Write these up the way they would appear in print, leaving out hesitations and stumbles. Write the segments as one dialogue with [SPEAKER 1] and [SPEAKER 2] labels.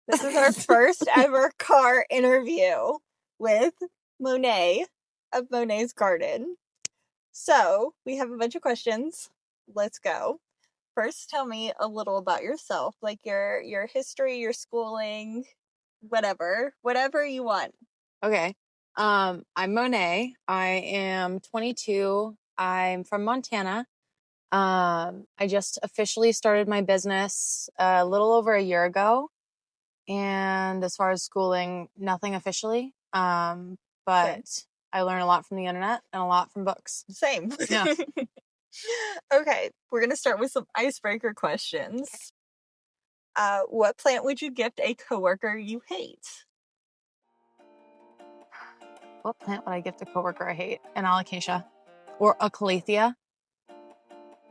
[SPEAKER 1] This is our first ever car interview with Monet of Monet's Garden. So, we have a bunch of questions. Let's go. First, tell me a little about yourself, like your history, your schooling, whatever you want.
[SPEAKER 2] Okay. I'm Monet. I am 22. I'm from Montana. I just officially started my business a little over a year ago. And as far as schooling, nothing officially. But
[SPEAKER 1] Same.
[SPEAKER 2] I learn a lot from the internet and a lot from books.
[SPEAKER 1] Same.
[SPEAKER 2] Yeah.
[SPEAKER 1] Okay, we're going to start with some icebreaker questions. What plant would you gift a coworker you hate?
[SPEAKER 2] What plant would I gift a coworker I hate? An alocasia or a calathea.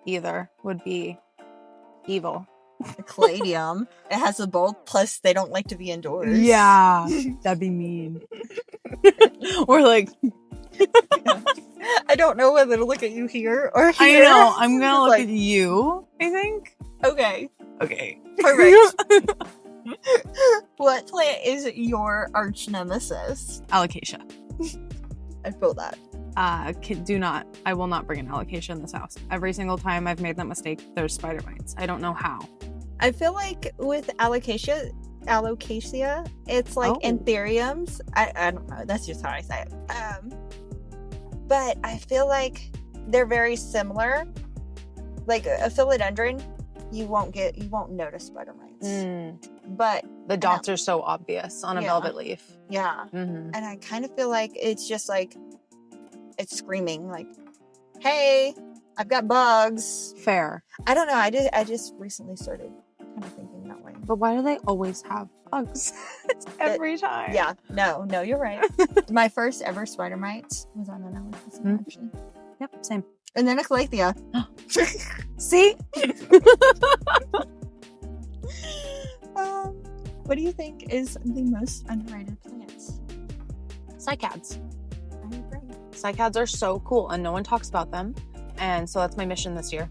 [SPEAKER 2] Either would be evil.
[SPEAKER 1] A caladium. It has a bulb, plus they don't like to be indoors.
[SPEAKER 2] Yeah, that'd be mean. Or like...
[SPEAKER 1] I don't know whether to look at you here or here.
[SPEAKER 2] I know. I'm gonna look at you, I think.
[SPEAKER 1] Okay.
[SPEAKER 2] Perfect.
[SPEAKER 1] What plant is your arch nemesis?
[SPEAKER 2] Alocasia.
[SPEAKER 1] I feel that.
[SPEAKER 2] I will not bring an alocasia in this house. Every single time I've made that mistake, there's spider mites. I don't know how.
[SPEAKER 1] I feel like with alocasia, it's like anthuriums. I don't know. That's just how I say it. But I feel like they're very similar. Like a philodendron, you won't notice spider mites. But
[SPEAKER 2] the dots are so obvious on a velvet leaf.
[SPEAKER 1] Yeah. Mm-hmm. And I kind of feel like it's just like it's screaming like, "Hey, I've got bugs."
[SPEAKER 2] Fair.
[SPEAKER 1] I don't know. I just recently started kind of thinking that way.
[SPEAKER 2] But why do they always have bugs? Every time.
[SPEAKER 1] Yeah. No, you're right. My first ever spider mites was on an alocasia, actually.
[SPEAKER 2] Yep, same.
[SPEAKER 1] And then a calathea.
[SPEAKER 2] See?
[SPEAKER 1] What do you think is the most underrated plants?
[SPEAKER 2] Cycads.
[SPEAKER 1] I agree.
[SPEAKER 2] Cycads are so cool, and no one talks about them. And so that's my mission this year.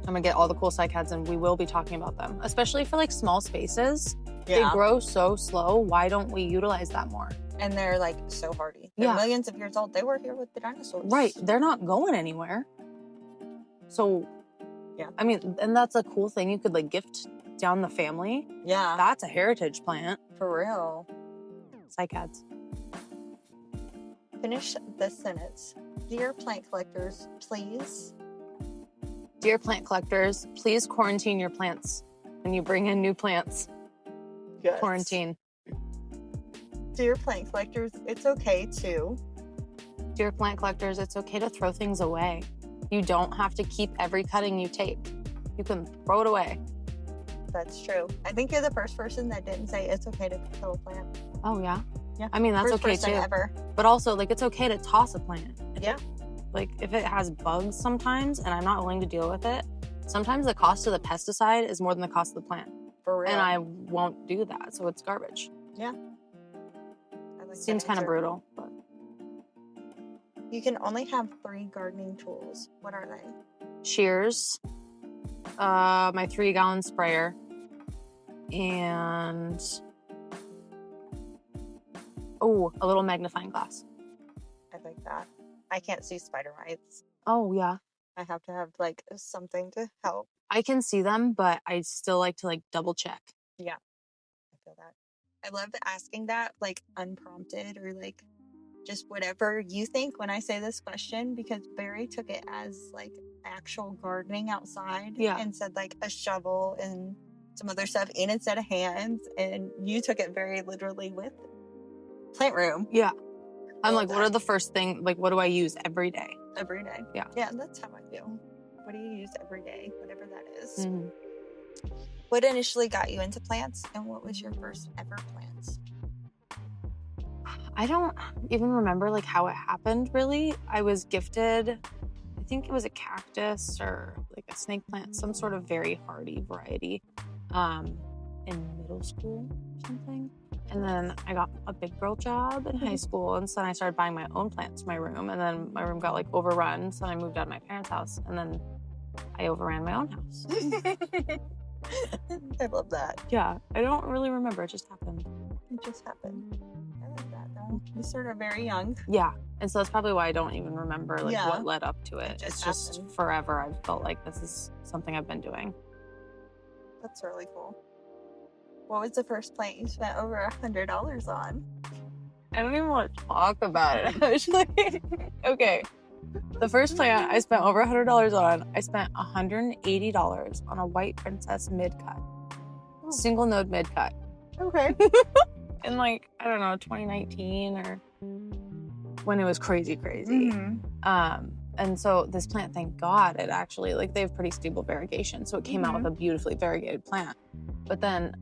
[SPEAKER 2] I'm gonna get all the cool cycads, and we will be talking about them, especially for like small spaces. Yeah. They grow so slow. Why don't we utilize that more?
[SPEAKER 1] And they're like so hardy. They're millions of years old. They were here with the dinosaurs.
[SPEAKER 2] Right. They're not going anywhere. So, yeah. I mean, and that's a cool thing. You could like gift down the family.
[SPEAKER 1] Yeah.
[SPEAKER 2] That's a heritage plant.
[SPEAKER 1] For real.
[SPEAKER 2] Cycads.
[SPEAKER 1] Finish this sentence. Dear plant collectors, please.
[SPEAKER 2] Dear plant collectors, please quarantine your plants when you bring in new plants.
[SPEAKER 1] Yes.
[SPEAKER 2] Quarantine.
[SPEAKER 1] Dear plant collectors, it's okay to.
[SPEAKER 2] Dear plant collectors, it's okay to throw things away. You don't have to keep every cutting you take. You can throw it away.
[SPEAKER 1] That's true. I think you're the first person that didn't say it's okay to kill a plant.
[SPEAKER 2] Oh, yeah?
[SPEAKER 1] Yeah.
[SPEAKER 2] I mean, that's okay too.
[SPEAKER 1] Ever.
[SPEAKER 2] But also, like, it's okay to toss a plant.
[SPEAKER 1] Yeah.
[SPEAKER 2] Like, if it has bugs sometimes and I'm not willing to deal with it, sometimes the cost of the pesticide is more than the cost of the plant.
[SPEAKER 1] For real.
[SPEAKER 2] And I won't do that, so it's garbage.
[SPEAKER 1] Yeah.
[SPEAKER 2] Seems kind of brutal, but.
[SPEAKER 1] You can only have 3 gardening tools. What are they?
[SPEAKER 2] Shears, my 3-gallon sprayer, and a little magnifying glass.
[SPEAKER 1] I like that. I can't see spider mites.
[SPEAKER 2] Oh, yeah.
[SPEAKER 1] I have to have like something to help.
[SPEAKER 2] I can see them, but I still like to like double check.
[SPEAKER 1] Yeah. I feel that. I love asking that like unprompted or like just whatever you think when I say this question, because Barry took it as like actual gardening outside and said like a shovel and some other stuff in instead of hands, and you took it very literally with plant room.
[SPEAKER 2] Yeah. I'm like, what are the first thing, like what do I use every day?
[SPEAKER 1] Every day.
[SPEAKER 2] Yeah.
[SPEAKER 1] Yeah, that's how I feel. What do you use every day? Whatever that is. Mm-hmm. What initially got you into plants, and what was your first ever plants?
[SPEAKER 2] I don't even remember like how it happened really. I was gifted, I think it was a cactus or like a snake plant, some sort of very hardy variety in middle school or something. And then I got a big girl job in high school, and so then I started buying my own plants for my room, and then my room got like overrun, so then I moved out of my parents' house, and then I overran my own house.
[SPEAKER 1] I love that.
[SPEAKER 2] Yeah, I don't really remember. It just happened.
[SPEAKER 1] It just happened. I like that though. You started very young.
[SPEAKER 2] Yeah, and so that's probably why I don't even remember like
[SPEAKER 1] Yeah.
[SPEAKER 2] what led up to it.
[SPEAKER 1] It just
[SPEAKER 2] It's just
[SPEAKER 1] happened.
[SPEAKER 2] forever. I've felt like this is something I've been doing.
[SPEAKER 1] That's really cool. What was the first plant you spent over $100 on?
[SPEAKER 2] I don't even want to talk about it. Actually, okay. The first plant I spent over $100 on, I spent $180 on a white princess mid-cut. Single node mid-cut.
[SPEAKER 1] Okay.
[SPEAKER 2] In like, I don't know, 2019 or when it was crazy.
[SPEAKER 1] Mm-hmm.
[SPEAKER 2] And so this plant, thank God, it actually, like they have pretty stable variegation. So it came out
[SPEAKER 1] Mhm.
[SPEAKER 2] with a beautifully variegated plant. But then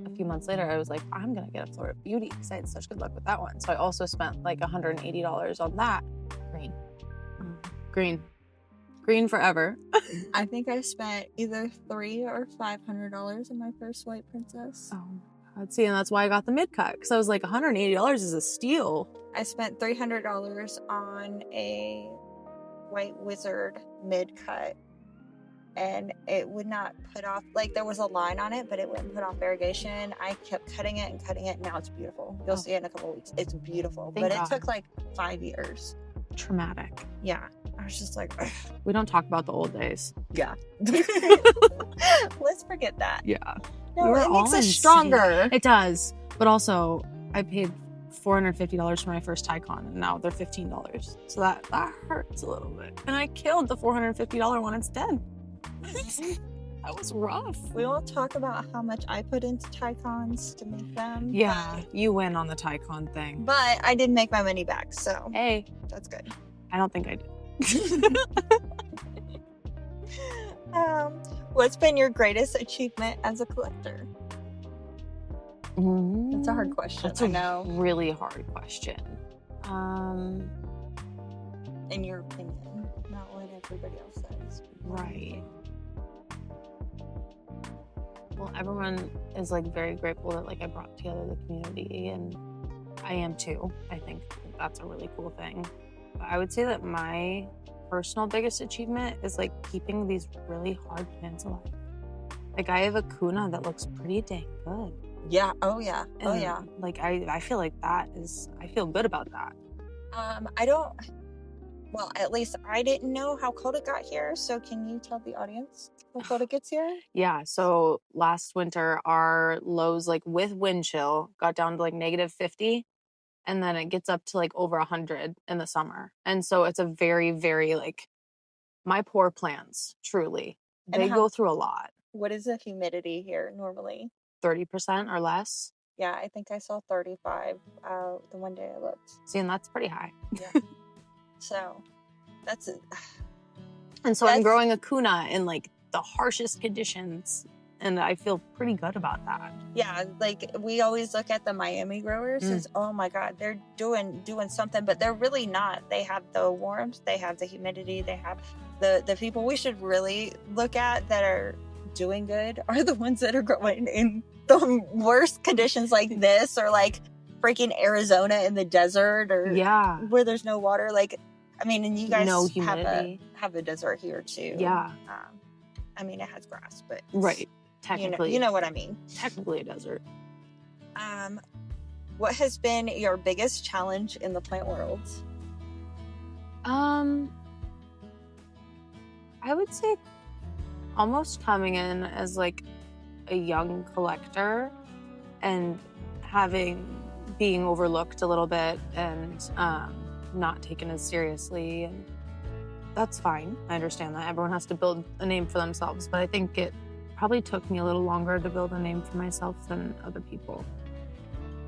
[SPEAKER 2] a few months later, I was like, I'm going to get a Florida Beauty because I had such good luck with that one. So I also spent like $180 on that. Green forever.
[SPEAKER 1] I think I spent either $300 or $500 on my first white princess.
[SPEAKER 2] Oh, God. See, and that's why I got the mid-cut because I was like, $180 is a steal.
[SPEAKER 1] I spent $300 on a white wizard mid-cut, and it would not put off, like there was a line on it, but it wouldn't put off variegation. I kept cutting it and cutting it. Now it's beautiful. You'll see it in a couple of weeks. It's beautiful.
[SPEAKER 2] Thank
[SPEAKER 1] But
[SPEAKER 2] God.
[SPEAKER 1] It took like 5 years.
[SPEAKER 2] Traumatic.
[SPEAKER 1] Yeah. I was just like, ugh.
[SPEAKER 2] We don't talk about the old days.
[SPEAKER 1] Yeah. Let's forget that.
[SPEAKER 2] Yeah.
[SPEAKER 1] No,
[SPEAKER 2] We were
[SPEAKER 1] it makes
[SPEAKER 2] all
[SPEAKER 1] us
[SPEAKER 2] insane.
[SPEAKER 1] stronger.
[SPEAKER 2] It does. But also, I paid $450 for my first Tycon, and now they're $15. So that hurts a little bit. And I killed the $450 one instead. That was rough.
[SPEAKER 1] We won't talk about how much I put into Tycons to make them.
[SPEAKER 2] Yeah, you win on the Tycon thing.
[SPEAKER 1] But I did make my money back, so
[SPEAKER 2] Hey,
[SPEAKER 1] that's good.
[SPEAKER 2] I don't think I did.
[SPEAKER 1] What's been your greatest achievement as a collector? That's a hard question.
[SPEAKER 2] That's
[SPEAKER 1] I
[SPEAKER 2] a
[SPEAKER 1] know.
[SPEAKER 2] really hard question.
[SPEAKER 1] In your opinion, not what everybody else says.
[SPEAKER 2] Right. Well, everyone is like very grateful that like I brought together the community, and I am too. I think that's a really cool thing. But I would say that my personal biggest achievement is like keeping these really hard plants alive. Like I have a Kuna that looks pretty dang good.
[SPEAKER 1] Yeah. Oh yeah. Oh
[SPEAKER 2] And,
[SPEAKER 1] yeah.
[SPEAKER 2] Like I feel like I feel good about that.
[SPEAKER 1] I don't. Well, at least I didn't know how cold it got here. So can you tell the audience how cold it gets here?
[SPEAKER 2] Yeah, so last winter our lows like with wind chill got down to like -50, and then it gets up to like over 100 in the summer. And so it's a very, very like my poor plants, truly.
[SPEAKER 1] And
[SPEAKER 2] They go through a lot.
[SPEAKER 1] What is the humidity here normally?
[SPEAKER 2] 30% or less.
[SPEAKER 1] Yeah, I think I saw 35 the one day I looked.
[SPEAKER 2] See, and that's pretty high.
[SPEAKER 1] So that's it.
[SPEAKER 2] And so I'm growing a Kuna in like the harshest conditions, and I feel pretty good about that.
[SPEAKER 1] Yeah, like we always look at the Miami growers as, oh my God, they're doing something, but they're really not. They have the warmth, they have the humidity, they have the people we should really look at that are doing good are the ones that are growing in the worst conditions like this, or like freaking Arizona in the desert, or where there's no water. Like, I mean, and you guys
[SPEAKER 2] no humidity.
[SPEAKER 1] have a desert here too.
[SPEAKER 2] Yeah.
[SPEAKER 1] I mean, it has grass, but
[SPEAKER 2] right. Technically,
[SPEAKER 1] you know what I mean.
[SPEAKER 2] Technically a desert.
[SPEAKER 1] What has been your biggest challenge in the plant world?
[SPEAKER 2] I would say almost coming in as like a young collector and being overlooked a little bit and not taken as seriously, and that's fine. I understand that everyone has to build a name for themselves, but I think it probably took me a little longer to build a name for myself than other people.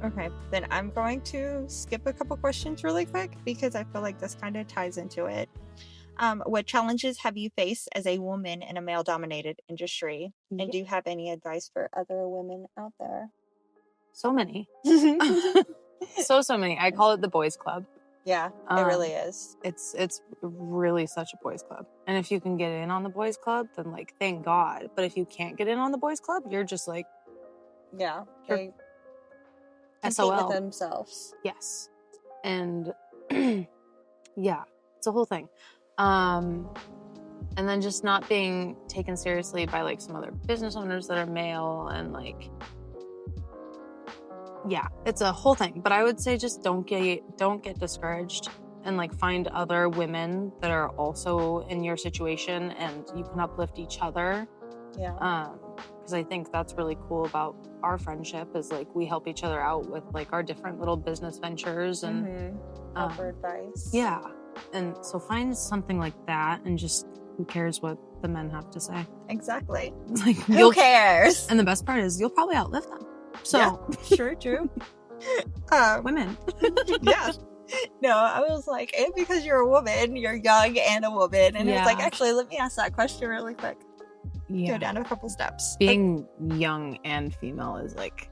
[SPEAKER 1] Okay, then I'm going to skip a couple questions really quick because I feel like this kind of ties into it. What challenges have you faced as a woman in a male-dominated industry? And do you have any advice for other women out there?
[SPEAKER 2] So many. so many. I call it the boys club.
[SPEAKER 1] Yeah, it really is.
[SPEAKER 2] It's really such a boys club. And if you can get in on the boys club, then like thank God. But if you can't get in on the boys club, you're just like,
[SPEAKER 1] yeah, they compete
[SPEAKER 2] SOL
[SPEAKER 1] with themselves.
[SPEAKER 2] Yes. And yeah, it's a whole thing. And then just not being taken seriously by like some other business owners that are male and like, yeah, it's a whole thing. But I would say just don't get discouraged and like find other women that are also in your situation and you can uplift each other.
[SPEAKER 1] Yeah.
[SPEAKER 2] Because I think that's really cool about our friendship is like we help each other out with like our different little business ventures and
[SPEAKER 1] offer advice.
[SPEAKER 2] Yeah. And so find something like that and just who cares what the men have to say.
[SPEAKER 1] Exactly.
[SPEAKER 2] Like
[SPEAKER 1] who cares?
[SPEAKER 2] And the best part is you'll probably outlive them. So
[SPEAKER 1] yeah, true.
[SPEAKER 2] Women.
[SPEAKER 1] yeah. No, I was like, and because you're a woman, you're young and a woman. And it was like, actually, let me ask that question really quick. Go down a couple steps.
[SPEAKER 2] Being young and female is like,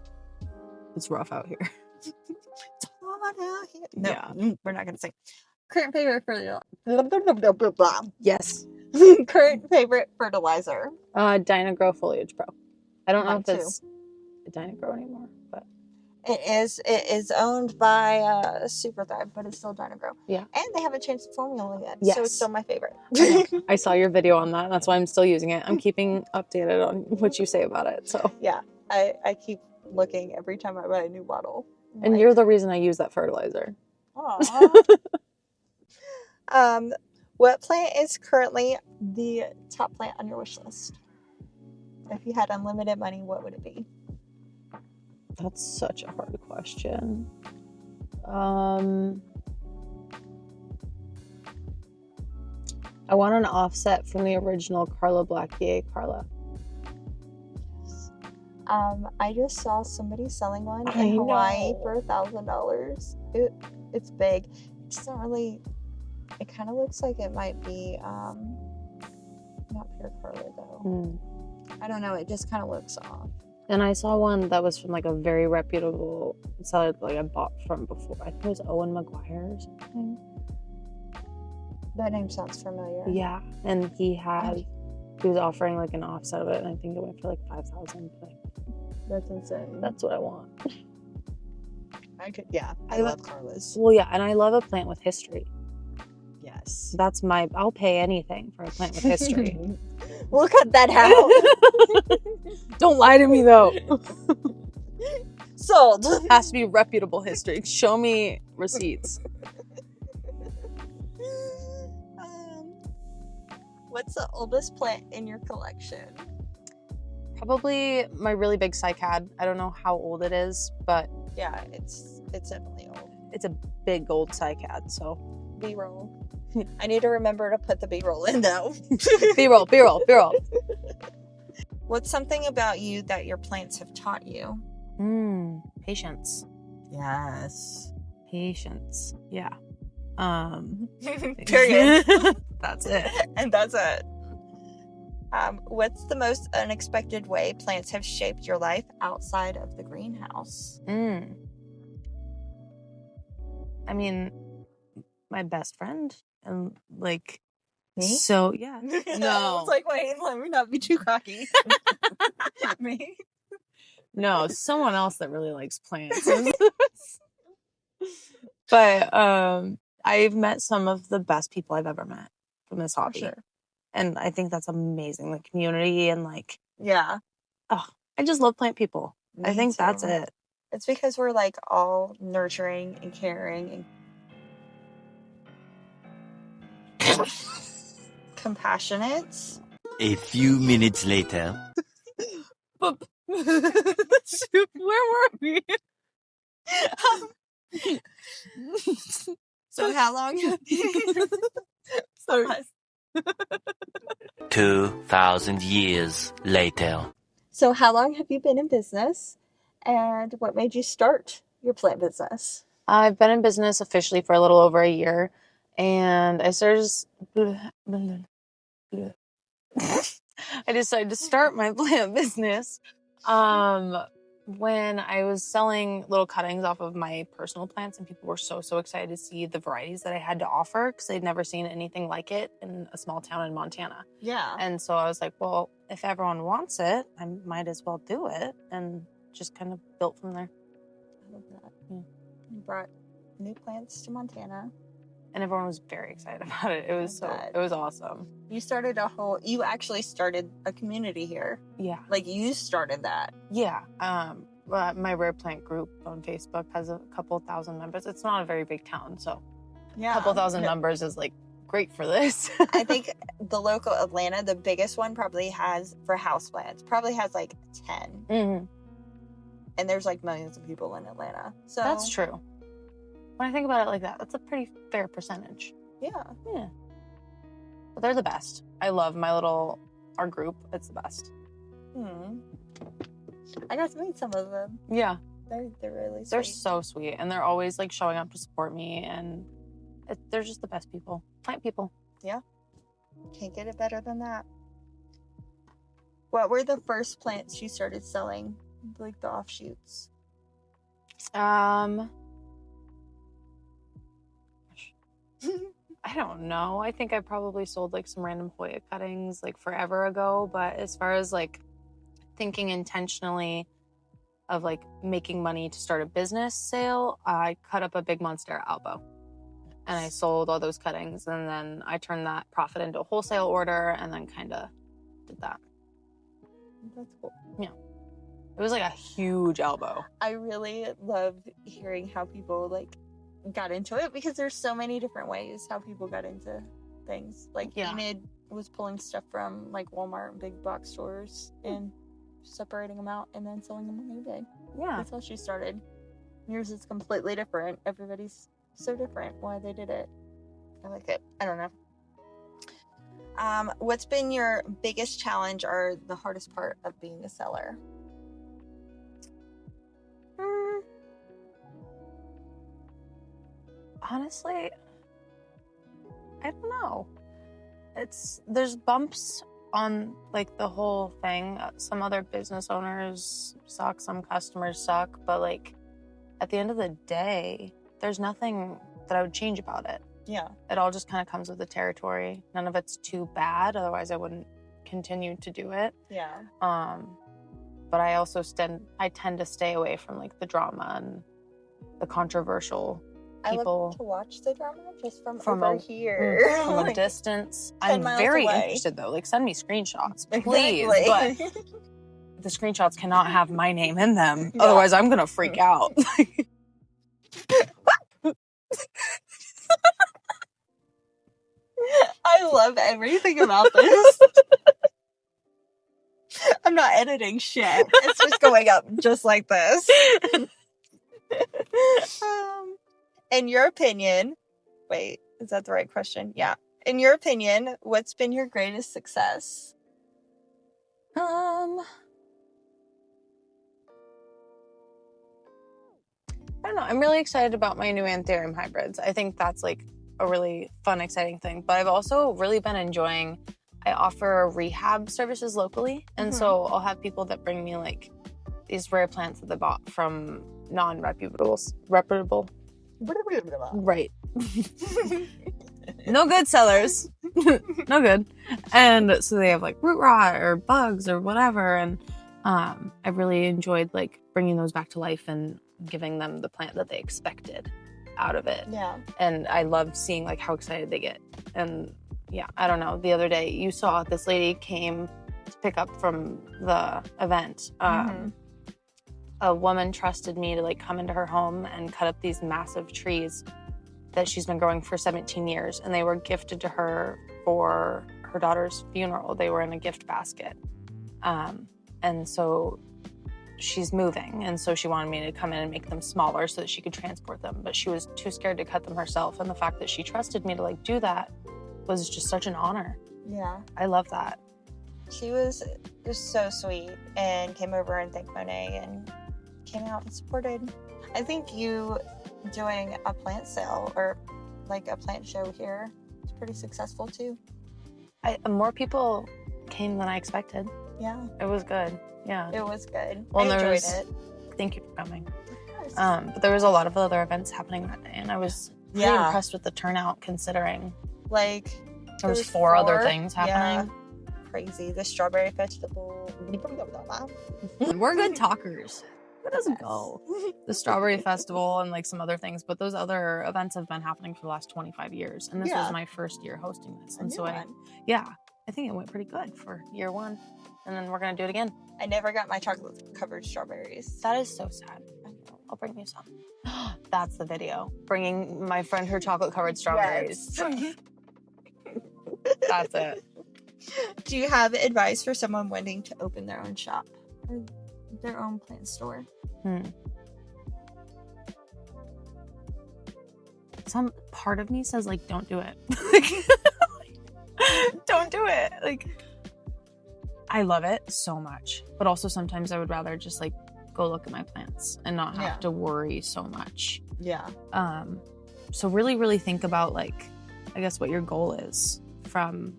[SPEAKER 2] it's rough out here.
[SPEAKER 1] It's hard out here. No, we're not going to say. Current favorite fertilizer.
[SPEAKER 2] Yes.
[SPEAKER 1] Current favorite fertilizer.
[SPEAKER 2] Dynagrow Foliage Pro. I don't know if it's Dynagrow anymore, but
[SPEAKER 1] it is owned by Super Thrive, but it's still Dynagrow.
[SPEAKER 2] Yeah.
[SPEAKER 1] And they haven't changed the formula yet.
[SPEAKER 2] Yes.
[SPEAKER 1] So it's still my favorite.
[SPEAKER 2] I saw your video on that. That's why I'm still using it. I'm keeping updated on what you say about it. So
[SPEAKER 1] yeah, I keep looking every time I buy a new bottle.
[SPEAKER 2] And you're the reason I use that fertilizer.
[SPEAKER 1] What plant is currently the top plant on your wish list? If you had unlimited money, what would it be?
[SPEAKER 2] That's such a hard question. I want an offset from the original Carla Blackier Carla.
[SPEAKER 1] I just saw somebody selling one in Hawaii for $1,000. It's big. It doesn't really. It kind of looks like it might be not pure Carla though. I don't know. It just kind of looks off.
[SPEAKER 2] And I saw one that was from like a very reputable seller like I bought from before. I think it was Owen McGuire or something.
[SPEAKER 1] That name sounds familiar.
[SPEAKER 2] Yeah, and he was offering like an offset of it, and I think it went for like $5,000.
[SPEAKER 1] That's insane.
[SPEAKER 2] That's what I want.
[SPEAKER 1] I love Carla's.
[SPEAKER 2] Well, yeah, and I love a plant with history.
[SPEAKER 1] Yes.
[SPEAKER 2] I'll pay anything for a plant with history.
[SPEAKER 1] We'll cut that out.
[SPEAKER 2] Don't lie to me though.
[SPEAKER 1] Sold.
[SPEAKER 2] Has to be reputable history. Show me receipts.
[SPEAKER 1] What's the oldest plant in your collection?
[SPEAKER 2] Probably my really big cycad. I don't know how old it is, but
[SPEAKER 1] yeah, it's definitely old.
[SPEAKER 2] It's a big old cycad, so
[SPEAKER 1] B-roll. I need to remember to put the B-roll in though.
[SPEAKER 2] B-roll.
[SPEAKER 1] What's something about you that your plants have taught you?
[SPEAKER 2] Patience.
[SPEAKER 1] Yes.
[SPEAKER 2] Patience. Yeah.
[SPEAKER 1] Period.
[SPEAKER 2] That's it.
[SPEAKER 1] And that's it. What's the most unexpected way plants have shaped your life outside of the greenhouse?
[SPEAKER 2] I mean, my best friend. And like,
[SPEAKER 1] me?
[SPEAKER 2] So, yeah. No.
[SPEAKER 1] I was like, wait, let me not be too cocky. Me?
[SPEAKER 2] No, someone else that really likes plants. But I've met some of the best people I've ever met from this hobby. For sure. And I think that's amazing. The community and like, yeah. Oh, I just love plant people. I think that's it.
[SPEAKER 1] It's because we're like all nurturing and caring and compassionate.
[SPEAKER 3] A few minutes later.
[SPEAKER 2] But where were we?
[SPEAKER 1] So how long?
[SPEAKER 2] Sorry.
[SPEAKER 3] 2,000 years later.
[SPEAKER 1] So how long have you been in business? And what made you start your plant business?
[SPEAKER 2] I've been in business officially for a little over a year. And I decided to start my plant business when I was selling little cuttings off of my personal plants, and people were so excited to see the varieties that I had to offer because they'd never seen anything like it in a small town in Montana.
[SPEAKER 1] Yeah.
[SPEAKER 2] And so I was like, well, if everyone wants it, I might as well do it, and just kind of built from there.
[SPEAKER 1] I love that. Yeah. You brought new plants to Montana.
[SPEAKER 2] and everyone was very excited about it. It was
[SPEAKER 1] bet.
[SPEAKER 2] it was awesome.
[SPEAKER 1] You actually started a community here.
[SPEAKER 2] Yeah.
[SPEAKER 1] Like, you started that.
[SPEAKER 2] Yeah. My rare plant group on Facebook has a couple thousand members. It's not a very big town, so
[SPEAKER 1] Yeah.
[SPEAKER 2] a couple thousand members is like great for this.
[SPEAKER 1] I think the local Atlanta, the biggest one probably has, for houseplants, probably has like 10.
[SPEAKER 2] Mm-hmm.
[SPEAKER 1] And there's like millions of people in Atlanta. So
[SPEAKER 2] That's true. When I think about it like that, that's a pretty fair percentage.
[SPEAKER 1] Yeah.
[SPEAKER 2] Yeah. But they're the best. I love our group. It's the best.
[SPEAKER 1] I got to meet some of them.
[SPEAKER 2] Yeah.
[SPEAKER 1] They're really sweet.
[SPEAKER 2] They're so sweet. And they're always like showing up to support me. And they're just the best people. Plant people.
[SPEAKER 1] Yeah. Can't get it better than that. What were the first plants you started selling? Like the offshoots?
[SPEAKER 2] I don't know. I think I probably sold like some random Hoya cuttings like forever ago. But as far as like thinking intentionally of like making money to start a business sale, I cut up a big Monstera albo and I sold all those cuttings, and then I turned that profit into a wholesale order and then kind of did that.
[SPEAKER 1] That's cool.
[SPEAKER 2] Yeah. It was like a huge elbow.
[SPEAKER 1] I really love hearing how people like got into it, because there's so many different ways how people got into things. Like Enid was pulling stuff from like Walmart and big box stores and separating them out and then selling them on eBay.
[SPEAKER 2] Yeah.
[SPEAKER 1] That's how she started. Yours is completely different. Everybody's so different why they did it. I like it. I don't know. What's been your biggest challenge or the hardest part of being a seller?
[SPEAKER 2] Honestly, I don't know. There's bumps on like the whole thing. Some other business owners suck, some customers suck, but like at the end of the day, there's nothing that I would change about it.
[SPEAKER 1] Yeah.
[SPEAKER 2] It all just kind of comes with the territory. None of it's too bad, otherwise I wouldn't continue to do it.
[SPEAKER 1] Yeah.
[SPEAKER 2] But I also I tend to stay away from like the drama and the controversial people.
[SPEAKER 1] I love to watch the drama just from over here.
[SPEAKER 2] From a distance. I'm very interested though. Like, send me screenshots, please.
[SPEAKER 1] Exactly.
[SPEAKER 2] But the screenshots cannot have my name in them. Yeah. Otherwise, I'm gonna freak out.
[SPEAKER 1] I love everything about this. I'm not editing shit. It's just going up just like this. In your opinion, wait, is that the right question? Yeah. In your opinion, what's been your greatest success?
[SPEAKER 2] I don't know. I'm really excited about my new Anthurium hybrids. I think that's like a really fun, exciting thing. But I've also really been enjoying, I offer rehab services locally. And so I'll have people that bring me like these rare plants that they bought from reputable. Right. No good sellers. No good. And so they have like root rot or bugs or whatever. And I've really enjoyed like bringing those back to life and giving them the plant that they expected out of it.
[SPEAKER 1] Yeah.
[SPEAKER 2] And I love seeing like how excited they get. And yeah, I don't know. The other day you saw this lady came to pick up from the event. A woman trusted me to like come into her home and cut up these massive trees that she's been growing for 17 years. And they were gifted to her for her daughter's funeral. They were in a gift basket. And so she's moving. And so she wanted me to come in and make them smaller so that she could transport them. But she was too scared to cut them herself. And the fact that she trusted me to like do that was just such an honor.
[SPEAKER 1] Yeah.
[SPEAKER 2] I love that.
[SPEAKER 1] She was just so sweet and came over and thanked Monet and came out and supported. I think you doing a plant sale or like a plant show here is pretty successful too.
[SPEAKER 2] More people came than I expected.
[SPEAKER 1] Yeah.
[SPEAKER 2] It was good. Yeah.
[SPEAKER 1] It was good.
[SPEAKER 2] Well,
[SPEAKER 1] I enjoyed it.
[SPEAKER 2] Thank you for coming.
[SPEAKER 1] Of course.
[SPEAKER 2] But there was a lot of other events happening that day, and I was really impressed with the turnout considering
[SPEAKER 1] like
[SPEAKER 2] there was four other things happening.
[SPEAKER 1] Yeah. Crazy. The strawberry festival.
[SPEAKER 2] We're good talkers. Who doesn't go? The Strawberry Festival and like some other things, but those other events have been happening for the last 25 years. And this was my first year hosting this. And so I think it went pretty good for year one. And then we're going to do it again.
[SPEAKER 1] I never got my chocolate covered strawberries.
[SPEAKER 2] That is so sad. I'll bring you some. That's the video. Bringing my friend her chocolate covered strawberries.
[SPEAKER 1] Yes.
[SPEAKER 2] That's it.
[SPEAKER 1] Do you have advice for someone wanting to open their own shop or their own plant store?
[SPEAKER 2] Some part of me says like, don't do it. Don't do it. Like, I love it so much, but also sometimes I would rather just like go look at my plants and not have to worry so much.
[SPEAKER 1] Yeah.
[SPEAKER 2] So really, really think about like, I guess what your goal is from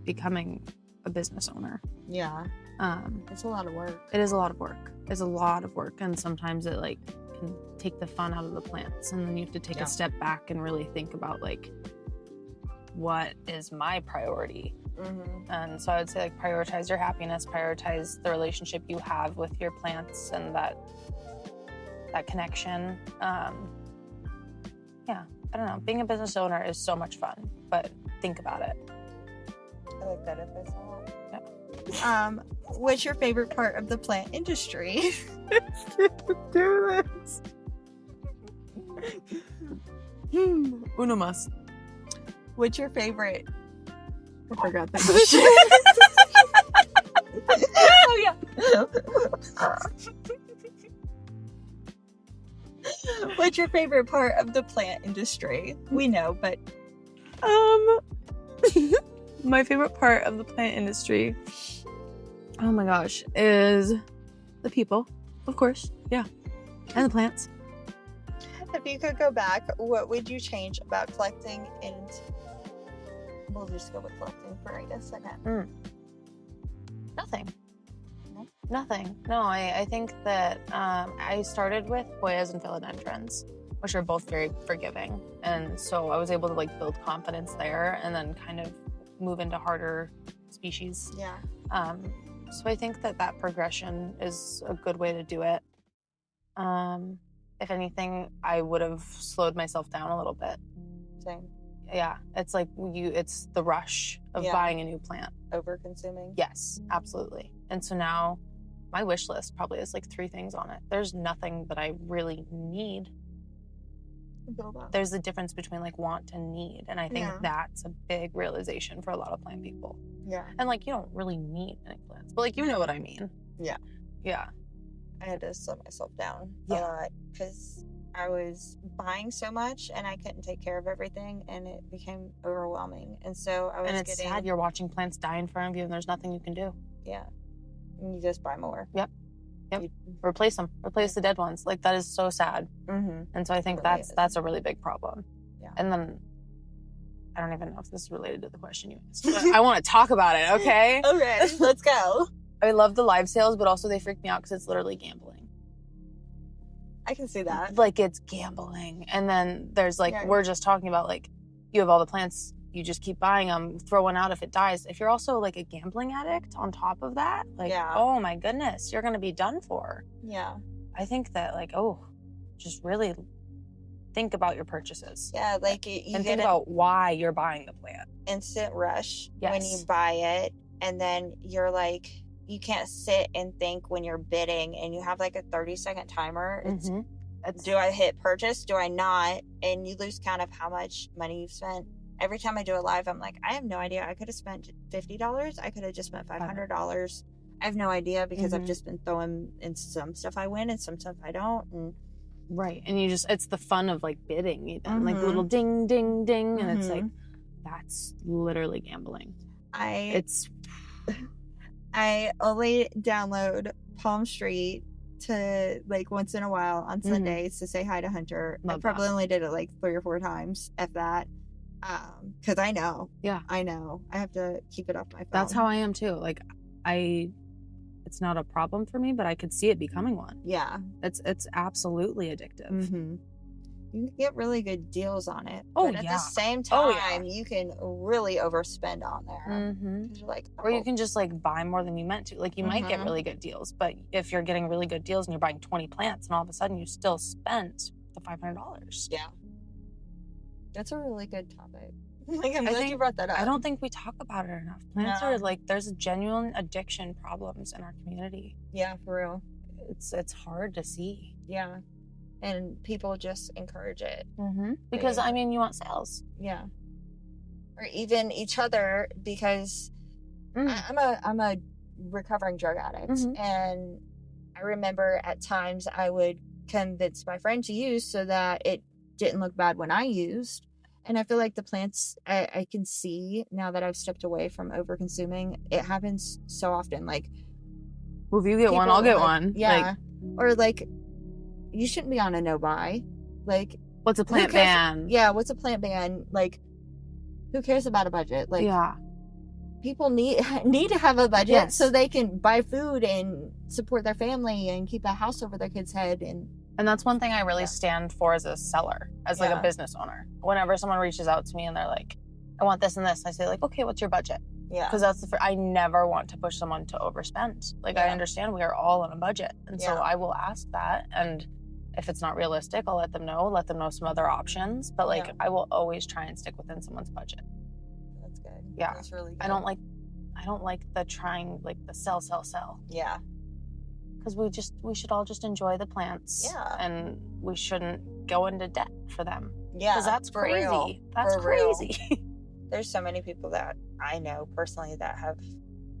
[SPEAKER 2] becoming a business owner.
[SPEAKER 1] Yeah. It's a lot of work.
[SPEAKER 2] It is a lot of work. It's a lot of work. And sometimes it like can take the fun out of the plants. And then you have to take a step back and really think about like, what is my priority? And so I would say like prioritize your happiness, prioritize the relationship you have with your plants and that connection. I don't know. Being a business owner is so much fun, but think about it.
[SPEAKER 1] I like that advice a lot. Yeah. What's your favorite part of the plant industry?
[SPEAKER 2] Do this. Uno más.
[SPEAKER 1] What's your favorite?
[SPEAKER 2] I forgot that question. Oh yeah.
[SPEAKER 1] What's your favorite part of the plant industry? We know, but
[SPEAKER 2] my favorite part of the plant industry, oh my gosh, is the people, of course, and the plants.
[SPEAKER 1] If you could go back, what would you change about collecting? And we'll just go with collecting for I guess second.
[SPEAKER 2] Nothing. Nothing. No, I think that I started with Hoyas and philodendrons, which are both very forgiving. And so I was able to like build confidence there and then kind of move into harder species.
[SPEAKER 1] Yeah.
[SPEAKER 2] So I think that progression is a good way to do it. If anything, I would have slowed myself down a little bit.
[SPEAKER 1] Same.
[SPEAKER 2] Yeah. It's like it's the rush of buying a new plant.
[SPEAKER 1] Over consuming.
[SPEAKER 2] Yes, absolutely. And so now my wish list probably has like 3 things on it. There's nothing that I really need. There's the difference between like want and need. And I think that's a big realization for a lot of plant people.
[SPEAKER 1] Yeah.
[SPEAKER 2] And like, you don't really need any plants, but like, you know what I mean.
[SPEAKER 1] Yeah.
[SPEAKER 2] Yeah.
[SPEAKER 1] I had to slow myself down a lot because I was buying so much and I couldn't take care of everything and it became overwhelming. And so I was
[SPEAKER 2] it's sad you're watching plants die in front of you and there's nothing you can do.
[SPEAKER 1] Yeah. And you just buy more.
[SPEAKER 2] Yep. Replace them. Replace the dead ones. Like that is so sad. And so I think that's a really big problem.
[SPEAKER 1] Yeah.
[SPEAKER 2] And then I don't even know if this is related to the question you asked, but I want to talk about it. Okay.
[SPEAKER 1] Okay. Let's go.
[SPEAKER 2] I love the live sales, but also they freak me out because it's literally gambling.
[SPEAKER 1] I can see that.
[SPEAKER 2] Like it's gambling. And then there's like, we're just talking about like, you have all the plants, you just keep buying them, throw one out if it dies. If you're also like a gambling addict on top of that, like, oh my goodness, you're going to be done for.
[SPEAKER 1] Yeah.
[SPEAKER 2] I think that like, just really think about your purchases.
[SPEAKER 1] Yeah. Like you
[SPEAKER 2] and
[SPEAKER 1] get
[SPEAKER 2] think about why you're buying the plant.
[SPEAKER 1] Instant rush when you buy it. And then you're like, you can't sit and think when you're bidding and you have like a 30-second timer. It's do I hit purchase? Do I not? And you lose count of how much money you've spent. Every time I do a live, I'm like, I have no idea. I could have spent $50. I could have just spent $500. I have no idea because I've just been throwing in some stuff I win and some stuff I don't. And
[SPEAKER 2] right. And it's the fun of like bidding even. Like little ding, ding, ding. And it's like, that's literally gambling.
[SPEAKER 1] I only download Palm Street to like once in a while on Sundays to say hi to Hunter. I probably only did it like 3 or 4 times, if that. Because I know. Yeah. I know. I have to keep it off my phone.
[SPEAKER 2] That's how I am too. Like it's not a problem for me, but I could see it becoming one.
[SPEAKER 1] Yeah.
[SPEAKER 2] It's absolutely addictive.
[SPEAKER 1] You can get really good deals on it.
[SPEAKER 2] Oh,
[SPEAKER 1] but at
[SPEAKER 2] yeah.
[SPEAKER 1] the same
[SPEAKER 2] Oh,
[SPEAKER 1] time,
[SPEAKER 2] yeah.
[SPEAKER 1] you can really overspend on there.
[SPEAKER 2] Mm-hmm.
[SPEAKER 1] 'Cause you're like,
[SPEAKER 2] Or you
[SPEAKER 1] oh,
[SPEAKER 2] can just like buy more than you meant to. Like you might get
[SPEAKER 1] Mhm.
[SPEAKER 2] really good deals, but if you're getting really good deals and you're buying 20 plants and all of a sudden you still spent the $500.
[SPEAKER 1] yeah. That's a really good topic. Like, I'm
[SPEAKER 2] I
[SPEAKER 1] glad
[SPEAKER 2] think-
[SPEAKER 1] you brought that up.
[SPEAKER 2] I don't think we talk about it enough. Plants
[SPEAKER 1] No.
[SPEAKER 2] are like, there's genuine addiction problems in our community.
[SPEAKER 1] Yeah, for real.
[SPEAKER 2] It's hard to see.
[SPEAKER 1] Yeah. And people just encourage it.
[SPEAKER 2] Mm-hmm. Because, I mean, you want sales.
[SPEAKER 1] Yeah. Or even each other, because I'm a recovering drug addict.
[SPEAKER 2] Mhm.
[SPEAKER 1] And I remember at times I would convince my friend to use so that it didn't look bad when I used. And I feel like the plants, I can see now that I've stepped away from over consuming, it happens so often. Like,
[SPEAKER 2] Well, if you get one,
[SPEAKER 1] people,
[SPEAKER 2] I'll get
[SPEAKER 1] like,
[SPEAKER 2] one.
[SPEAKER 1] Yeah.
[SPEAKER 2] Like,
[SPEAKER 1] or like, you shouldn't be on a no buy. Like,
[SPEAKER 2] what's a plant
[SPEAKER 1] who cares-
[SPEAKER 2] ban?
[SPEAKER 1] Yeah, what's a plant ban? Like, who cares about a budget? Like,
[SPEAKER 2] Yeah.
[SPEAKER 1] people need to have a budget
[SPEAKER 2] Yes.
[SPEAKER 1] so they can buy food and support their family and keep a house over their kids' head.
[SPEAKER 2] And that's one thing I really
[SPEAKER 1] Yeah.
[SPEAKER 2] stand for as a seller, as like
[SPEAKER 1] Yeah.
[SPEAKER 2] a business owner. Whenever someone reaches out to me and they're like, I want this and this, I say like, okay, what's your budget?
[SPEAKER 1] Yeah.
[SPEAKER 2] Because that's I never want to push someone to overspend. Like, I
[SPEAKER 1] Yeah.
[SPEAKER 2] understand we are all on a budget. And so
[SPEAKER 1] Yeah.
[SPEAKER 2] I will ask that. And if it's not realistic, I'll let them know some other options. But like,
[SPEAKER 1] Yeah.
[SPEAKER 2] I will always try and stick within someone's budget.
[SPEAKER 1] That's good.
[SPEAKER 2] Yeah.
[SPEAKER 1] That's really good.
[SPEAKER 2] I don't like the sell.
[SPEAKER 1] Yeah.
[SPEAKER 2] Because we should all just enjoy the plants.
[SPEAKER 1] Yeah.
[SPEAKER 2] And we shouldn't go into debt for them.
[SPEAKER 1] Yeah.
[SPEAKER 2] Because that's
[SPEAKER 1] for
[SPEAKER 2] crazy.
[SPEAKER 1] real.
[SPEAKER 2] That's
[SPEAKER 1] For real.
[SPEAKER 2] crazy.
[SPEAKER 1] There's so many people that I know personally that have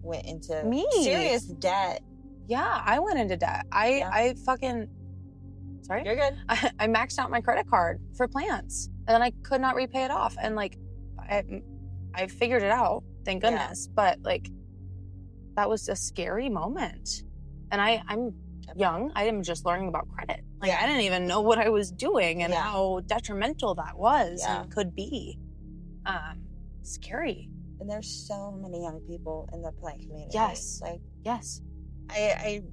[SPEAKER 1] went into
[SPEAKER 2] Me.
[SPEAKER 1] serious debt.
[SPEAKER 2] Yeah, I went into debt. I fucking sorry.
[SPEAKER 1] You're good.
[SPEAKER 2] I maxed out my credit card for plants, and then I could not repay it off. And like, I figured it out, thank
[SPEAKER 1] Yeah.
[SPEAKER 2] goodness. But like, that was a scary moment. And I'm young. I am just learning about credit. Like,
[SPEAKER 1] Yeah.
[SPEAKER 2] I didn't even know what I was doing and
[SPEAKER 1] Yeah.
[SPEAKER 2] how detrimental that was
[SPEAKER 1] Yeah.
[SPEAKER 2] and could be. Scary.
[SPEAKER 1] And there's so many young people in the plant community.
[SPEAKER 2] Yes.
[SPEAKER 1] Like,
[SPEAKER 2] Yes.
[SPEAKER 1] I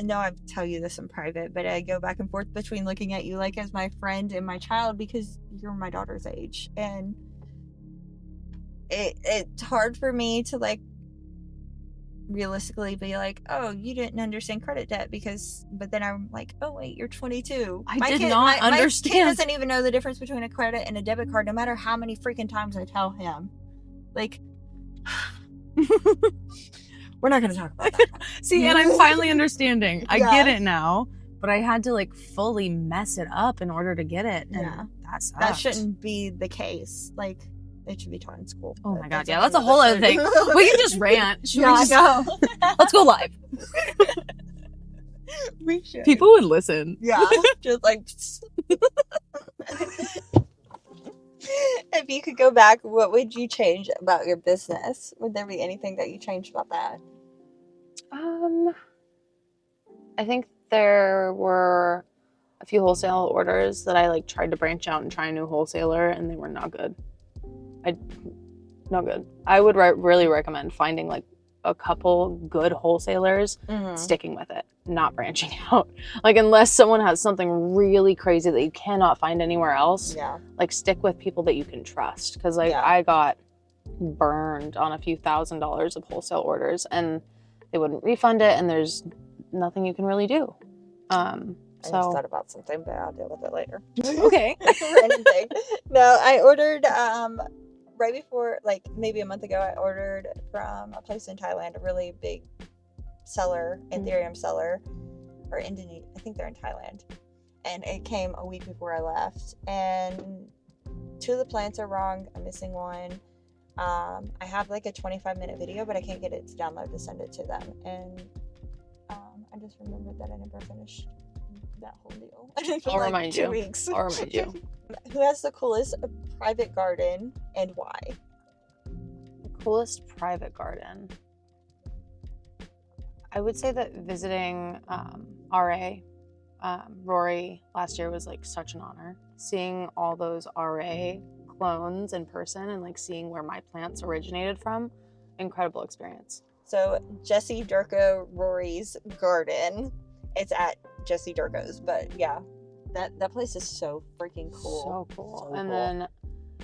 [SPEAKER 1] know I tell you this in private, but I go back and forth between looking at you like as my friend and my child because you're my daughter's age, and it's hard for me to like realistically be like, oh, you didn't understand credit debt but then I'm like, oh wait, you're 22.
[SPEAKER 2] I did not
[SPEAKER 1] My kid
[SPEAKER 2] understand.
[SPEAKER 1] doesn't even know the difference between a credit and a debit card, no matter how many freaking times I tell him. Like, we're not going to talk about that.
[SPEAKER 2] See, and I'm finally understanding. I
[SPEAKER 1] Yeah.
[SPEAKER 2] get it now, but I had to like fully mess it up in order to get it. And
[SPEAKER 1] Yeah.
[SPEAKER 2] that sucked.
[SPEAKER 1] That shouldn't be the case. Like, it should be taught in school.
[SPEAKER 2] Oh
[SPEAKER 1] but
[SPEAKER 2] my god,
[SPEAKER 1] a
[SPEAKER 2] yeah, that's a
[SPEAKER 1] whole
[SPEAKER 2] whole other thing. We can just rant. Should we just- Let's go live.
[SPEAKER 1] We should.
[SPEAKER 2] People would listen.
[SPEAKER 1] Yeah. Just like. If you could go back, what would you change about your business? Would there be anything that you changed about that?
[SPEAKER 2] I think there were a few wholesale orders that I like tried to branch out and try a new wholesaler, and they were not good. Not good. I would really recommend finding like a couple good wholesalers, sticking with it, not branching out. Like, unless someone has something really crazy that you cannot find anywhere else,
[SPEAKER 1] Yeah.
[SPEAKER 2] like stick with people that you can trust. Because like
[SPEAKER 1] Yeah.
[SPEAKER 2] I got burned on a few $1,000s of wholesale orders, and they wouldn't refund it, and there's nothing you can really do.
[SPEAKER 1] I just
[SPEAKER 2] So
[SPEAKER 1] thought about something, but I'll deal with it later.
[SPEAKER 2] okay.
[SPEAKER 1] Random thing. No, I ordered right before, like maybe a month ago, I ordered from a place in Thailand, a really big seller, Ethereum seller, or Indonesia. I think they're in Thailand. And it came a week before I left. And 2 of the plants are wrong. I'm missing one. I have like a 25-minute video, but I can't get it to download to send it to them. And I just remembered that I never finished that whole deal.
[SPEAKER 2] I'll remind
[SPEAKER 1] 2
[SPEAKER 2] you.
[SPEAKER 1] weeks.
[SPEAKER 2] I'll remind you.
[SPEAKER 1] Who has the coolest private garden and why?
[SPEAKER 2] The coolest private garden. I would say that visiting RA, Rory last year was like such an honor. Seeing all those RA clones in person and like seeing where my plants originated from, incredible experience.
[SPEAKER 1] So Jesse Durko Rory's garden. It's at Jesse Durko's, but yeah, That place is so freaking cool.
[SPEAKER 2] So cool.
[SPEAKER 1] So
[SPEAKER 2] and
[SPEAKER 1] cool.
[SPEAKER 2] then,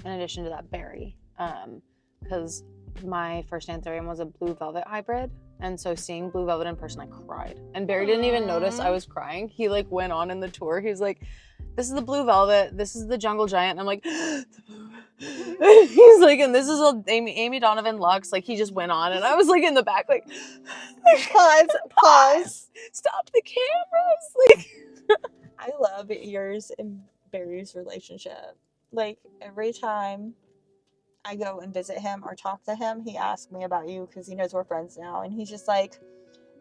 [SPEAKER 2] in addition to that, Barry, because my first anthurium was a blue velvet hybrid, and so seeing blue velvet in person, I cried. And Barry didn't even notice I was crying. He like went on in the tour. He was like, "This is the blue velvet. This is the jungle giant." And I'm like, he's like, and this is Amy Donovan Lux. Like he just went on, and I was like in the back, like,
[SPEAKER 1] Pause.
[SPEAKER 2] stop the cameras, like.
[SPEAKER 1] I love yours and Barry's relationship. Like every time I go and visit him or talk to him, he asks me about you because he knows we're friends now, and he's just like,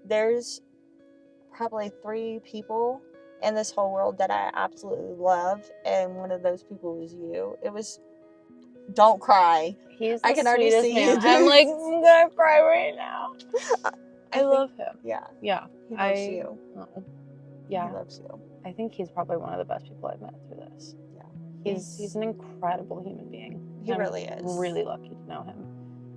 [SPEAKER 1] there's probably 3 people in this whole world that I absolutely love, and one of those people was you. It was, don't cry.
[SPEAKER 2] He's the
[SPEAKER 1] I can already
[SPEAKER 2] sweetest
[SPEAKER 1] see
[SPEAKER 2] man.
[SPEAKER 1] you.
[SPEAKER 2] I'm like, I'm gonna cry right now. I love him.
[SPEAKER 1] Yeah.
[SPEAKER 2] Yeah.
[SPEAKER 1] He loves you.
[SPEAKER 2] Yeah.
[SPEAKER 1] He loves you.
[SPEAKER 2] I think he's probably one of the best people I've met through this.
[SPEAKER 1] Yeah.
[SPEAKER 2] He's an incredible human being.
[SPEAKER 1] He
[SPEAKER 2] I'm
[SPEAKER 1] really is.
[SPEAKER 2] Really lucky to know him.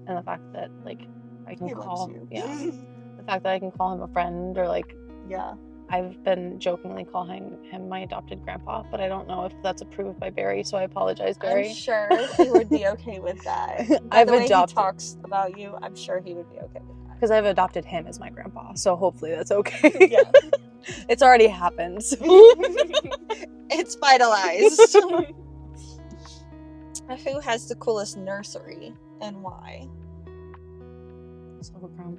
[SPEAKER 2] And the fact that like I can
[SPEAKER 1] He
[SPEAKER 2] call
[SPEAKER 1] loves you.
[SPEAKER 2] the fact that I can call him a friend, or like
[SPEAKER 1] Yeah.
[SPEAKER 2] I've been jokingly calling him my adopted grandpa, but I don't know if that's approved by Barry, so I apologize, Barry.
[SPEAKER 1] I'm sure he would be okay with that.
[SPEAKER 2] I've
[SPEAKER 1] the way
[SPEAKER 2] adopted.
[SPEAKER 1] he talks about you, I'm sure he would be okay with that.
[SPEAKER 2] Because I've adopted him as my grandpa, so hopefully that's okay.
[SPEAKER 1] Yeah.
[SPEAKER 2] It's already happened. So.
[SPEAKER 1] It's finalized. Who has the coolest nursery and why?
[SPEAKER 2] Silverchrome.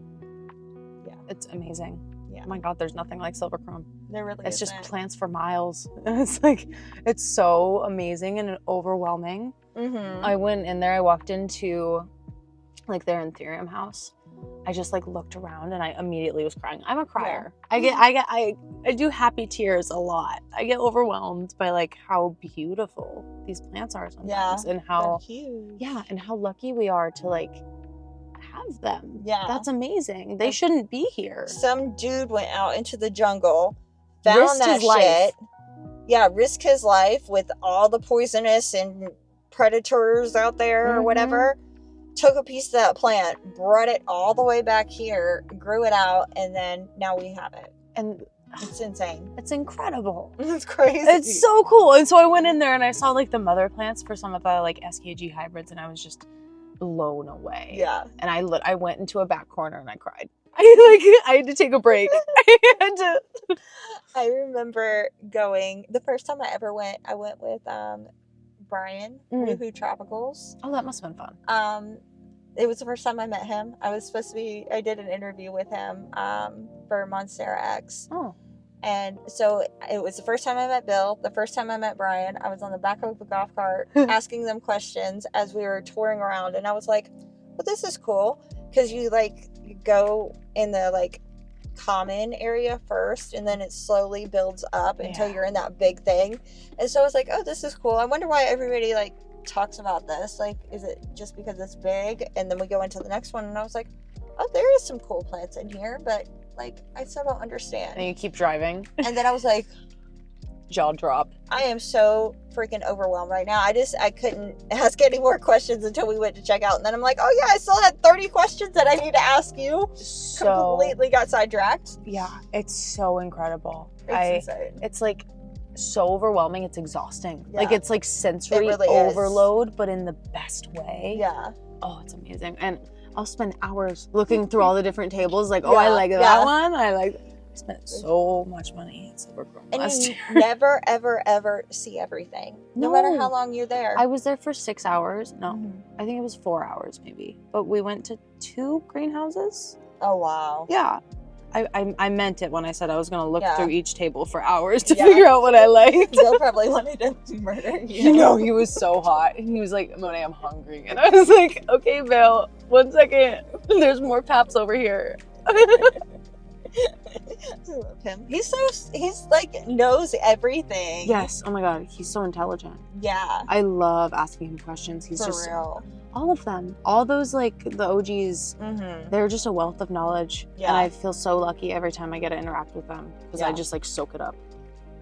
[SPEAKER 1] Yeah.
[SPEAKER 2] It's amazing.
[SPEAKER 1] Yeah.
[SPEAKER 2] Oh my god, there's nothing like Silverchrome.
[SPEAKER 1] There really
[SPEAKER 2] It's just
[SPEAKER 1] isn't.
[SPEAKER 2] plants for miles. It's like, it's so amazing and overwhelming.
[SPEAKER 1] Mm-hmm.
[SPEAKER 2] I went in there, I walked into like their anthurium house. I just like looked around and I immediately was crying. I'm a crier.
[SPEAKER 1] Yeah.
[SPEAKER 2] I do happy tears a lot. I get overwhelmed by like how beautiful these plants are sometimes, and how
[SPEAKER 1] They're huge.
[SPEAKER 2] and how lucky we are to like have them.
[SPEAKER 1] Yeah.
[SPEAKER 2] That's amazing. They shouldn't be here.
[SPEAKER 1] Some dude went out into the jungle, found
[SPEAKER 2] Risked
[SPEAKER 1] that
[SPEAKER 2] his life.
[SPEAKER 1] shit. Yeah, risked his life with all the poisonous and predators out there or
[SPEAKER 2] Mhm.
[SPEAKER 1] whatever. Took a piece of that plant, brought it all the way back here, grew it out, and then now we have it.
[SPEAKER 2] And
[SPEAKER 1] It's insane.
[SPEAKER 2] it's incredible.
[SPEAKER 1] It's crazy.
[SPEAKER 2] It's so cool. And so I went in there and I saw like the mother plants for some of the like SKG hybrids, and I was just blown away.
[SPEAKER 1] Yeah.
[SPEAKER 2] And I went into a back corner and I cried. I had to take a break.
[SPEAKER 1] I remember going, the first time I ever went, I went with Brian, Woohoo Tropicals.
[SPEAKER 2] Oh, that must have been fun.
[SPEAKER 1] It was the first time I met him. I did an interview with him for Monstera X.
[SPEAKER 2] Oh.
[SPEAKER 1] And so it was the first time I met Bill, the first time I met Brian. I was on the back of the golf cart asking them questions as we were touring around. And I was like, well, this is cool. Because you go in the like common area first, and then it slowly builds up until you're in that big thing. And so I was like, oh, this is cool. I wonder why everybody like talks about this. Like, is it just because it's big? And then we go into the next one, and I was like, oh, there is some cool plants in here, but like I still don't understand.
[SPEAKER 2] And you keep driving.
[SPEAKER 1] And then I was like,
[SPEAKER 2] jaw drop.
[SPEAKER 1] I am so freaking overwhelmed right now. I couldn't ask any more questions until we went to check out. And then I'm like, oh yeah, I still had 30 questions that I need to ask you.
[SPEAKER 2] So
[SPEAKER 1] Completely got sidetracked.
[SPEAKER 2] yeah, it's so incredible.
[SPEAKER 1] It's insane.
[SPEAKER 2] It's like so overwhelming. It's exhausting.
[SPEAKER 1] Yeah.
[SPEAKER 2] Like it's like sensory
[SPEAKER 1] It really is.
[SPEAKER 2] overload, but in the best way.
[SPEAKER 1] Yeah.
[SPEAKER 2] Oh, it's amazing. And I'll spend hours looking through all the different tables. Like, oh,
[SPEAKER 1] Yeah,
[SPEAKER 2] I like
[SPEAKER 1] yeah.
[SPEAKER 2] that one. I spent so much money at Silverchrome
[SPEAKER 1] And
[SPEAKER 2] last
[SPEAKER 1] you
[SPEAKER 2] year.
[SPEAKER 1] never, ever, ever see everything. No matter how long you're there.
[SPEAKER 2] I was there for 6 hours. No,
[SPEAKER 1] Mhm.
[SPEAKER 2] I think it was 4 hours maybe. But we went to 2 greenhouses.
[SPEAKER 1] Oh, wow.
[SPEAKER 2] Yeah. I meant it when I said I was going to look
[SPEAKER 1] Yeah.
[SPEAKER 2] through each table for hours to
[SPEAKER 1] Yeah.
[SPEAKER 2] figure out what I liked.
[SPEAKER 1] Bill probably wanted to murder you.
[SPEAKER 2] You know, he was so hot. He was like, Monet, I'm hungry. And I was like, okay, Bill, 1 second. There's more paps over here.
[SPEAKER 1] I love him. He's like knows everything.
[SPEAKER 2] Yes. Oh my God. He's so intelligent.
[SPEAKER 1] Yeah.
[SPEAKER 2] I love asking him questions. He's
[SPEAKER 1] For
[SPEAKER 2] just
[SPEAKER 1] real.
[SPEAKER 2] all of them. All those like the OGs,
[SPEAKER 1] Mm-hmm.
[SPEAKER 2] they're just a wealth of knowledge.
[SPEAKER 1] Yeah.
[SPEAKER 2] And I feel so lucky every time I get to interact with them because I
[SPEAKER 1] Yeah.
[SPEAKER 2] just like soak it up.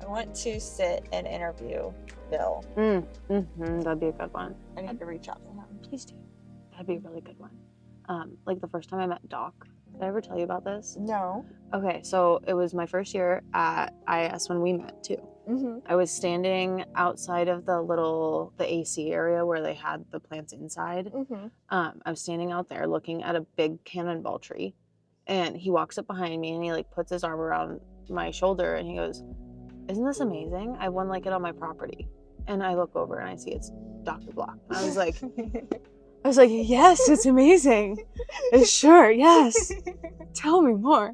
[SPEAKER 1] I want to sit and interview Bill.
[SPEAKER 2] That'd be a good one.
[SPEAKER 1] I need to reach out to him.
[SPEAKER 2] Please do. That'd be a really good one. Like the first time I met Doc. Did I ever tell you about this?
[SPEAKER 1] No.
[SPEAKER 2] Okay, so it was my first year at IS when we met too. I was standing outside of the AC area where they had the plants inside. I was standing out there looking at a big cannonball tree, and he walks up behind me and he like puts his arm around my shoulder and he goes, "Isn't this amazing? I won like it on my property." And I look over and I see it's Dr. Block. I was like, yes, it's amazing. Sure, yes. Tell me more.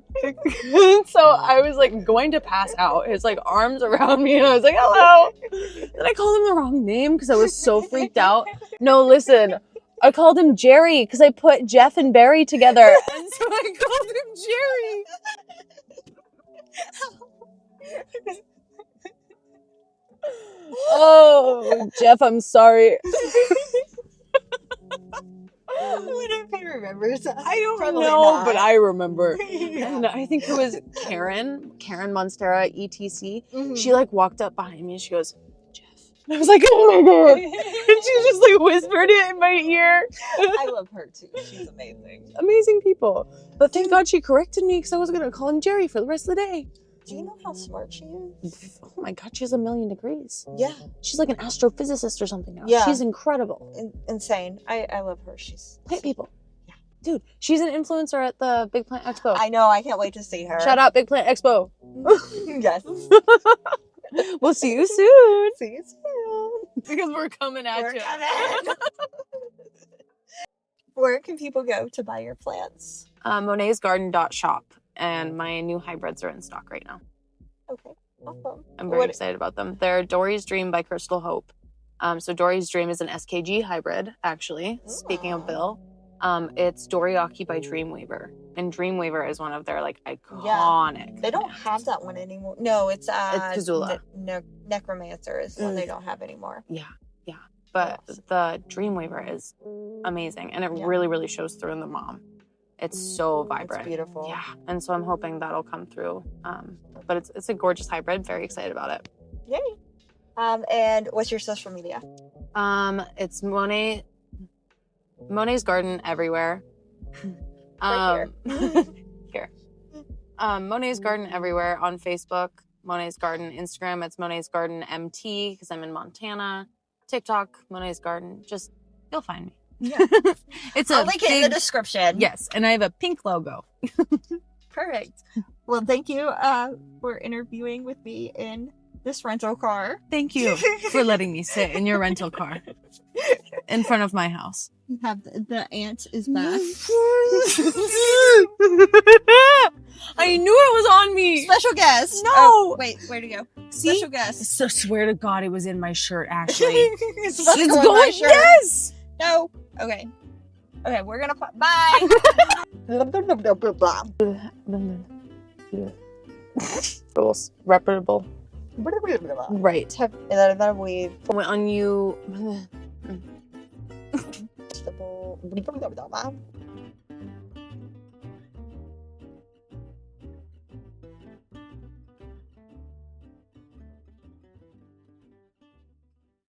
[SPEAKER 2] So I was like going to pass out, his like arms around me, and I was like, hello. Then I called him the wrong name because I was so freaked out. No, listen, I called him Jerry because I put Jeff and Barry together. And so I called him Jerry. Oh, Jeff, I'm sorry.
[SPEAKER 1] I wonder if he remembers that.
[SPEAKER 2] I don't
[SPEAKER 1] Probably
[SPEAKER 2] know,
[SPEAKER 1] not.
[SPEAKER 2] but I remember.
[SPEAKER 1] Yeah.
[SPEAKER 2] And I think it was Karen Monstera, ETC. She like walked up behind me and she goes, "Jeff." And I was like, oh my God. And she just like whispered it in my ear.
[SPEAKER 1] I love her too. She's amazing.
[SPEAKER 2] Amazing people. But thank God she corrected me because I was going to call him Jerry for the rest of the day.
[SPEAKER 1] Do you know how smart she is?
[SPEAKER 2] Oh my God, she has 1,000,000 degrees.
[SPEAKER 1] Yeah.
[SPEAKER 2] She's like an astrophysicist or something now.
[SPEAKER 1] Yeah.
[SPEAKER 2] She's incredible.
[SPEAKER 1] Insane. I love her. She's
[SPEAKER 2] Plant people. Yeah. Dude, she's an influencer at the Big Plant Expo.
[SPEAKER 1] I know. I can't wait to see her.
[SPEAKER 2] Shout out Big Plant Expo.
[SPEAKER 1] Yes.
[SPEAKER 2] We'll see you soon.
[SPEAKER 1] See you soon.
[SPEAKER 2] Because we're coming at
[SPEAKER 1] We're
[SPEAKER 2] you.
[SPEAKER 1] coming. Where can people go to buy your plants?
[SPEAKER 2] Monetsgarden.shop. And my new hybrids are in stock right now.
[SPEAKER 1] Okay. Awesome.
[SPEAKER 2] I'm very excited about them. They're Dory's Dream by Crystal Hope. So Dory's Dream is an SKG hybrid, actually. Speaking of Bill. It's Dorioki by Dreamweaver. And Dreamweaver is one of their like iconic.
[SPEAKER 1] They don't have that one anymore. No, it's
[SPEAKER 2] Kazula.
[SPEAKER 1] Necromancer is one they don't have anymore.
[SPEAKER 2] Yeah. But the Dreamweaver is amazing. And it really, really shows through in the mom. It's so vibrant.
[SPEAKER 1] It's beautiful.
[SPEAKER 2] Yeah. And so I'm hoping that'll come through. But it's a gorgeous hybrid. Very excited about it.
[SPEAKER 1] Yay. And what's your social media?
[SPEAKER 2] It's Monet's Garden everywhere.
[SPEAKER 1] Right
[SPEAKER 2] Here. Monet's Garden everywhere on Facebook. Monet's Garden Instagram. It's Monet's Garden MT because I'm in Montana. TikTok. Monet's Garden. Just you'll find me.
[SPEAKER 1] Yeah.
[SPEAKER 2] I'll
[SPEAKER 1] link it in the description.
[SPEAKER 2] Yes, and I have a pink logo.
[SPEAKER 1] Perfect. Well, thank you for interviewing with me in this rental car.
[SPEAKER 2] Thank you for letting me sit in your rental car in front of my house.
[SPEAKER 1] You have the aunt is back.
[SPEAKER 2] I knew it was on me.
[SPEAKER 1] Special guest.
[SPEAKER 2] No.
[SPEAKER 1] Oh, wait, where'd it go?
[SPEAKER 2] See?
[SPEAKER 1] Special guest.
[SPEAKER 2] So swear to God, it was in my shirt, Ashley.
[SPEAKER 1] It's
[SPEAKER 2] It's
[SPEAKER 1] going.
[SPEAKER 2] going. Yes.
[SPEAKER 1] No. Okay. Okay, we're gonna bye.
[SPEAKER 2] Rules. Reputable. Right.
[SPEAKER 1] We
[SPEAKER 2] On you.